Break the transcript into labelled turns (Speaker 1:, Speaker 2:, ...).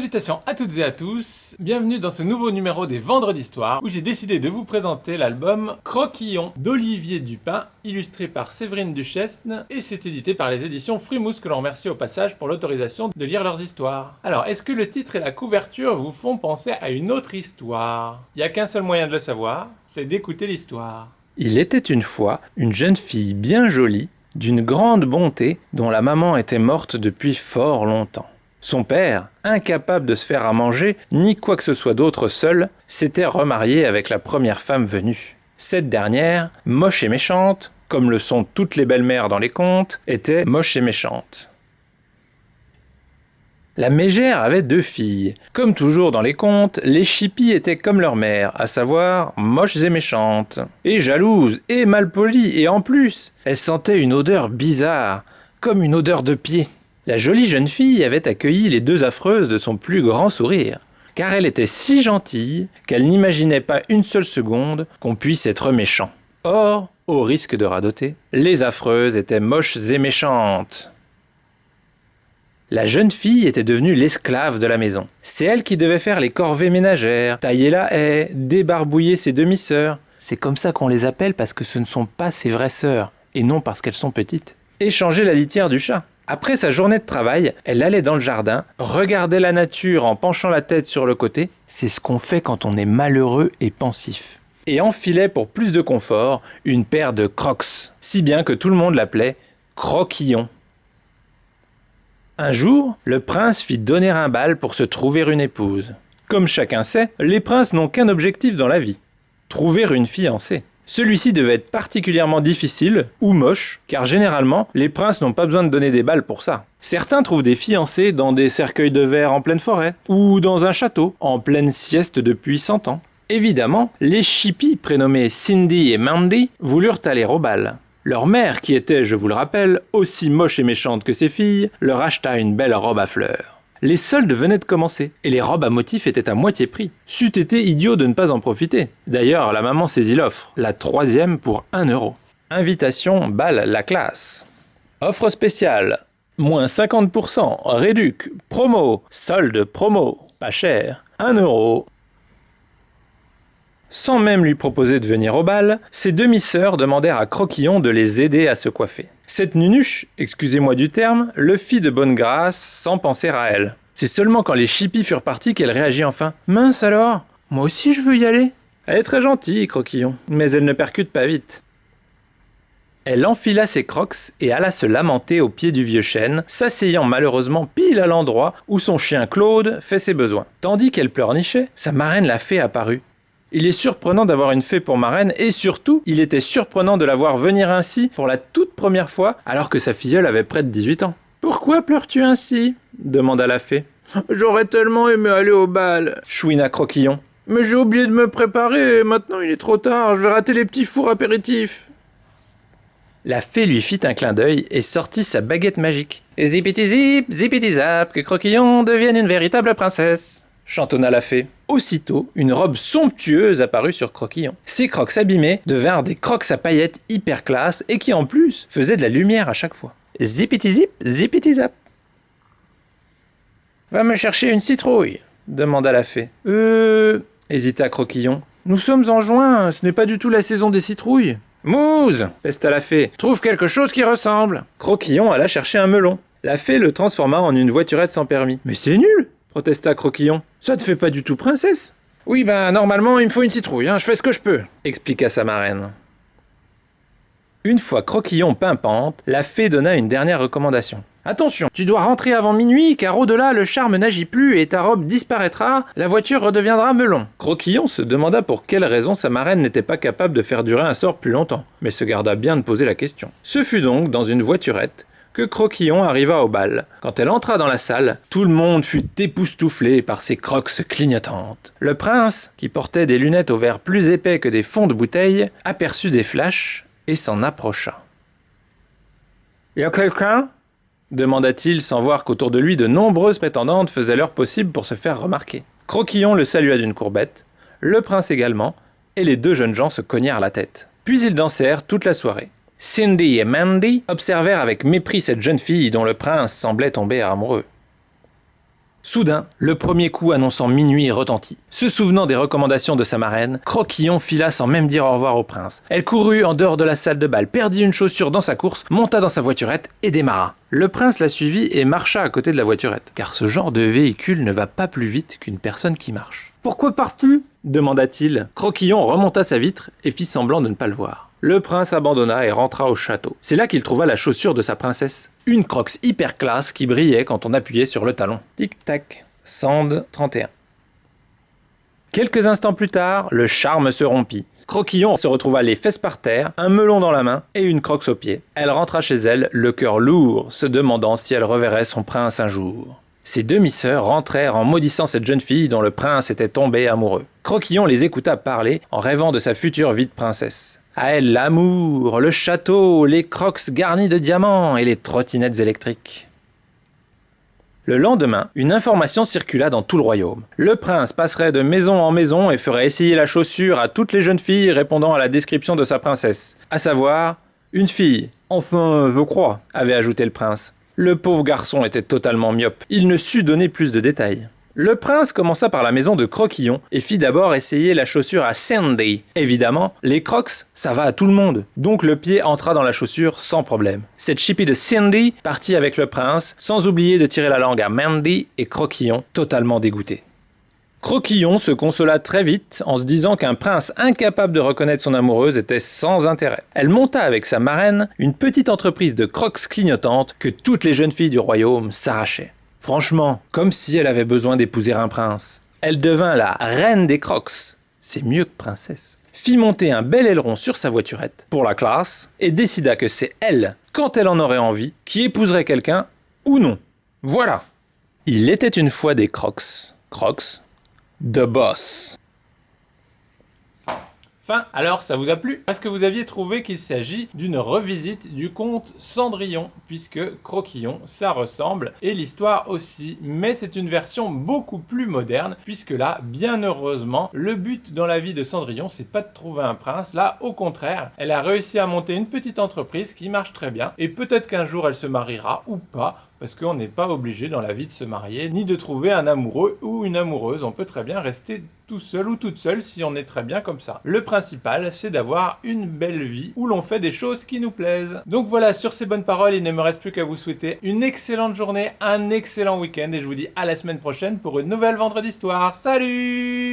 Speaker 1: Salutations à toutes et à tous, bienvenue dans ce nouveau numéro des Vendredis d'Histoire où j'ai décidé de vous présenter l'album Croquillon d'Olivier Dupin, illustré par Séverine Duchesne et c'est édité par les éditions Frimousse que l'on remercie au passage pour l'autorisation de lire leurs histoires. Alors, est-ce que le titre et la couverture vous font penser à une autre histoire? Il n'y a qu'un seul moyen de le savoir, c'est d'écouter l'histoire.
Speaker 2: Il était une fois une jeune fille bien jolie, d'une grande bonté, dont la maman était morte depuis fort longtemps. Son père, incapable de se faire à manger, ni quoi que ce soit d'autre seul, s'était remarié avec la première femme venue. Cette dernière, moche et méchante, comme le sont toutes les belles-mères dans les contes, était moche et méchante. La mégère avait 2 filles. Comme toujours dans les contes, les chippies étaient comme leur mère, à savoir moches et méchantes. Et jalouses, et malpolies, et en plus, elles sentaient une odeur bizarre, comme une odeur de pied. La jolie jeune fille avait accueilli les 2 affreuses de son plus grand sourire, car elle était si gentille qu'elle n'imaginait pas une seule seconde qu'on puisse être méchant. Or, au risque de radoter, les affreuses étaient moches et méchantes. La jeune fille était devenue l'esclave de la maison. C'est elle qui devait faire les corvées ménagères, tailler la haie, débarbouiller ses demi-sœurs. C'est comme ça qu'on les appelle parce que ce ne sont pas ses vraies sœurs, et non parce qu'elles sont petites. Et changer la litière du chat. Après sa journée de travail, elle allait dans le jardin, regardait la nature en penchant la tête sur le côté. C'est ce qu'on fait quand on est malheureux et pensif. Et enfilait pour plus de confort une paire de Crocs, si bien que tout le monde l'appelait Croquillon. Un jour, le prince fit donner un bal pour se trouver une épouse. Comme chacun sait, les princes n'ont qu'un objectif dans la vie, trouver une fiancée. Celui-ci devait être particulièrement difficile ou moche, car généralement, les princes n'ont pas besoin de donner des balles pour ça. Certains trouvent des fiancées dans des cercueils de verre en pleine forêt, ou dans un château, en pleine sieste depuis 100 ans. Évidemment, les chippies prénommés Cindy et Mandy voulurent aller au bal. Leur mère, qui était, je vous le rappelle, aussi moche et méchante que ses filles, leur acheta une belle robe à fleurs. Les soldes venaient de commencer, et les robes à motifs étaient à moitié prix. C'eût été idiot de ne pas en profiter. D'ailleurs, la maman saisit l'offre, la 3e pour 1 euro. Invitation, bal, la classe. Offre spéciale, moins 50%, réduc, promo, solde, promo, pas cher, 1 euro. Sans même lui proposer de venir au bal, ses demi-sœurs demandèrent à Croquillon de les aider à se coiffer. Cette nunuche, excusez-moi du terme, le fit de bonne grâce sans penser à elle. C'est seulement quand les chippies furent partis qu'elle réagit enfin. « Mince alors, moi aussi je veux y aller !» Elle est très gentille, Croquillon, mais elle ne percute pas vite. Elle enfila ses crocs et alla se lamenter au pied du vieux chêne, s'asseyant malheureusement pile à l'endroit où son chien Claude fait ses besoins. Tandis qu'elle pleurnichait, sa marraine la fée apparut. Il est surprenant d'avoir une fée pour marraine et surtout, il était surprenant de la voir venir ainsi pour la toute première fois alors que sa filleule avait près de 18 ans. « Pourquoi pleures-tu ainsi ?» demanda la fée. « J'aurais tellement aimé aller au bal » chouina Croquillon. « Mais j'ai oublié de me préparer et maintenant il est trop tard, je vais rater les petits fours apéritifs. » La fée lui fit un clin d'œil et sortit sa baguette magique. « Zipiti-zip, zipiti-zap, que Croquillon devienne une véritable princesse !» chantonna la fée. Aussitôt, une robe somptueuse apparut sur Croquillon. Ses crocs abîmés devinrent des crocs à paillettes hyper classe et qui en plus faisaient de la lumière à chaque fois. Zipiti-zip, zipiti-zap. « Va me chercher une citrouille » demanda la fée. Hésita Croquillon. « Nous sommes en juin, ce n'est pas du tout la saison des citrouilles. »« Mouze » pesta la fée. « Trouve quelque chose qui ressemble » Croquillon alla chercher un melon. La fée le transforma en une voiturette sans permis. « Mais c'est nul !» protesta Croquillon. « Ça te fait pas du tout princesse !»« Oui, normalement, il me faut une citrouille, je fais ce que je peux », expliqua sa marraine. Une fois Croquillon pimpante, la fée donna une dernière recommandation. « Attention, tu dois rentrer avant minuit, car au-delà, le charme n'agit plus et ta robe disparaîtra, la voiture redeviendra melon. » Croquillon se demanda pour quelle raison sa marraine n'était pas capable de faire durer un sort plus longtemps, mais se garda bien de poser la question. Ce fut donc dans une voiturette que Croquillon arriva au bal. Quand elle entra dans la salle, tout le monde fut époustouflé par ses crocs clignotantes. Le prince, qui portait des lunettes au verre plus épais que des fonds de bouteille, aperçut des flashs et s'en approcha. « Y a quelqu'un ?» demanda-t-il sans voir qu'autour de lui de nombreuses prétendantes faisaient leur possible pour se faire remarquer. Croquillon le salua d'une courbette, le prince également, et les 2 jeunes gens se cognèrent la tête. Puis ils dansèrent toute la soirée. Cindy et Mandy observèrent avec mépris cette jeune fille dont le prince semblait tomber amoureux. « Soudain, le premier coup annonçant minuit retentit. Se souvenant des recommandations de sa marraine, Croquillon fila sans même dire au revoir au prince. Elle courut en dehors de la salle de bal, perdit une chaussure dans sa course, monta dans sa voiturette et démarra. Le prince la suivit et marcha à côté de la voiturette, car ce genre de véhicule ne va pas plus vite qu'une personne qui marche. « Pourquoi pars-tu » demanda-t-il. Croquillon remonta sa vitre et fit semblant de ne pas le voir. Le prince abandonna et rentra au château. C'est là qu'il trouva la chaussure de sa princesse. Une Crocs hyper classe qui brillait quand on appuyait sur le talon. Tic-tac. Sand 31. Quelques instants plus tard, le charme se rompit. Croquillon se retrouva les fesses par terre, un melon dans la main et une Crocs au pied. Elle rentra chez elle, le cœur lourd, se demandant si elle reverrait son prince un jour. Ses demi-sœurs rentrèrent en maudissant cette jeune fille dont le prince était tombé amoureux. Croquillon les écouta parler en rêvant de sa future vie de princesse. À elle l'amour, le château, les Crocs garnis de diamants et les trottinettes électriques. Le lendemain, une information circula dans tout le royaume. Le prince passerait de maison en maison et ferait essayer la chaussure à toutes les jeunes filles répondant à la description de sa princesse. À savoir, une fille. Enfin, je crois, avait ajouté le prince. Le pauvre garçon était totalement myope. Il ne sut donner plus de détails. Le prince commença par la maison de Croquillon et fit d'abord essayer la chaussure à Sandy. Évidemment, les Crocs, ça va à tout le monde. Donc le pied entra dans la chaussure sans problème. Cette chipie de Sandy partit avec le prince, sans oublier de tirer la langue à Mandy et Croquillon, totalement dégoûté. Croquillon se consola très vite en se disant qu'un prince incapable de reconnaître son amoureuse était sans intérêt. Elle monta avec sa marraine une petite entreprise de Crocs clignotantes que toutes les jeunes filles du royaume s'arrachaient. Franchement, comme si elle avait besoin d'épouser un prince. Elle devint la reine des Crocs. C'est mieux que princesse. Fit monter un bel aileron sur sa voiturette, pour la classe, et décida que c'est elle, quand elle en aurait envie, qui épouserait quelqu'un ou non. Voilà. Il était une fois des Crocs. Crocs, the boss.
Speaker 1: Fin. Alors, ça vous a plu? Est-ce que vous aviez trouvé qu'il s'agit d'une revisite du conte Cendrillon, puisque Croquillon, ça ressemble, et l'histoire aussi, mais c'est une version beaucoup plus moderne, puisque là, bien heureusement, le but dans la vie de Cendrillon, c'est pas de trouver un prince, là, au contraire, elle a réussi à monter une petite entreprise qui marche très bien, et peut-être qu'un jour elle se mariera, ou pas, parce qu'on n'est pas obligé dans la vie de se marier, ni de trouver un amoureux ou une amoureuse. On peut très bien rester tout seul ou toute seule si on est très bien comme ça. Le principal, c'est d'avoir une belle vie où l'on fait des choses qui nous plaisent. Donc voilà, sur ces bonnes paroles, il ne me reste plus qu'à vous souhaiter une excellente journée, un excellent week-end, et je vous dis à la semaine prochaine pour une nouvelle Vendredi Histoire. Salut!